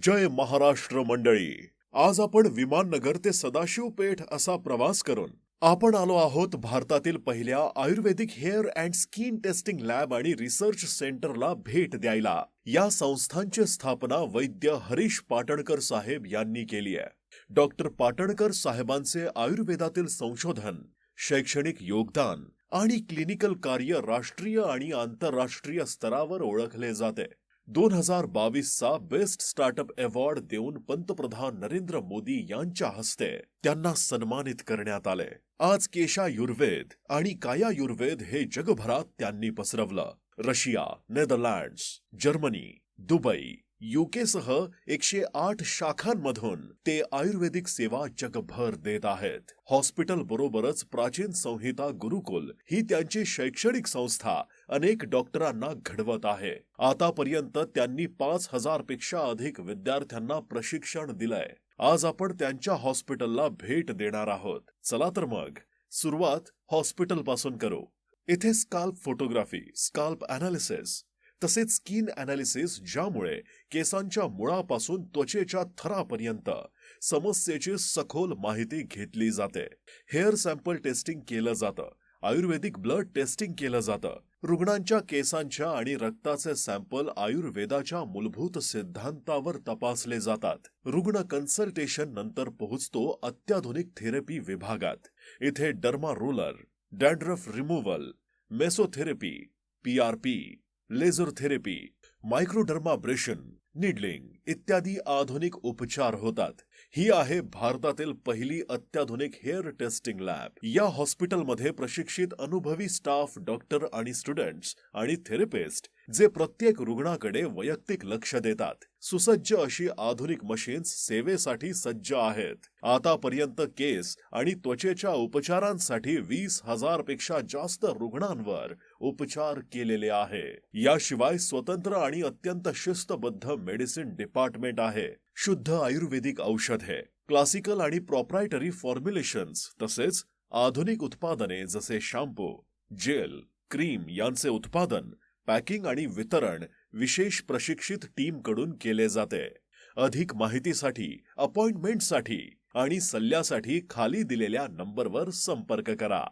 जय महाराष्ट्र मंडळी. आज आपण विमाननगर ते सदाशिव पेठ असा प्रवास करून आपण आलो आहोत भारतातील पहिल्या आयुर्वेदिक hair and skin testing lab आणि रिसर्च सेंटरला भेट द्यायला. या संस्थांची स्थापना वैद्य हरीश पाटणकर साहेब यांनी केली आहे. डॉक्टर पाटणकर साहेबांचे आयुर्वेदातील संशोधन, शैक्षणिक योगदान आणि क्लिनिकल कार्य राष्ट्रीय आणि आंतरराष्ट्रीय स्तरावर ओळखले जाते. 2022चा बेस्ट स्टार्टअप अवॉर्ड देऊन पंतप्रधान नरेंद्र मोदी यांच्या हस्ते त्यांना सन्मानित करण्यात आले. आज केशायुर्वेद आणि कायायुर्वेद हे जगभरात त्यांनी पसरवलं. Russia, Netherlands, Germany, Dubai, UK सह 108 शाखांमधून ते आयुर्वेदिक सेवा जगभर देत आहेत. हॉस्पिटल बरोबरच प्राचीन संहिता गुरुकुल ही त्यांची शैक्षणिक संस्था अनेक डॉक्टरांना घडवत आहे. आतापर्यंत त्यांनी 5,000 पेक्षा अधिक विद्यार्थ्यांना प्रशिक्षण दिलंय. आज आपण त्यांच्या हॉस्पिटलला भेट देणार आहोत. चला तर मग सुरुवात हॉस्पिटलपासून करू. इथे स्काल्प फोटोग्राफी, स्काल्प अनालिसिस तसेच स्किन अनालिसिस, ज्यामुळे केसांच्या मुळापासून त्वचेच्या थरापर्यंत समस्येची सखोल माहिती घेतली जाते. हेअर सॅम्पल टेस्टिंग केलं जातं. आयुर्वेदिक ब्लड टेस्टिंग केलं जातं. रुग्णांच्या केसांच्या आणि रक्ताचे सॅम्पल आयुर्वेदाच्या मूलभूत सिद्धांतावर तपासले जातात. रुग्ण कन्सल्टेशन नंतर पोहोचतो अत्याधुनिक थेरपी विभागात. इथे derma roller, dandruff removal, mesotherapy, PRP, laser therapy, microdermabrasion, needling इत्यादी आधुनिक उपचार होतात. ही आहे भारतातील पहिली अत्याधुनिक हेअर टेस्टिंग लॅब. या हॉस्पिटलमध्ये प्रशिक्षित अनुभवी स्टाफ, डॉक्टर आणि स्टुडंट्स आणि थेरपिस्ट जे प्रत्येक रुग्णाकडे वैयक्तिक लक्ष देतात. सुसज्ज अशी आधुनिक मशीन्स सेवेसाठी सज्ज आहेत. आतापर्यंत केस आणि त्वचेच्या उपचारांसाठी 20,000 पेक्षा जास्त रुग्णांवर उपचार केलेले आहे. याशिवाय स्वतंत्र आणि अत्यंत शिस्तबद्ध मेडिसिन डिपार्टमेंट आहे. शुद्ध आयुर्वेदिक औषधे, क्लासिकल आणि प्रॉप्रायटरी फॉर्म्युलेशन्स तसेच आधुनिक उत्पादने जसे शॅम्पू, जेल, क्रीम यांचे उत्पादन, पॅकिंग आणि वितरण विशेष प्रशिक्षित टीमकडून केले जाते. अधिक माहितीसाठी, अपॉइंटमेंटसाठी आणि सल्ल्यासाठी खाली दिलेल्या नंबरवर संपर्क करा.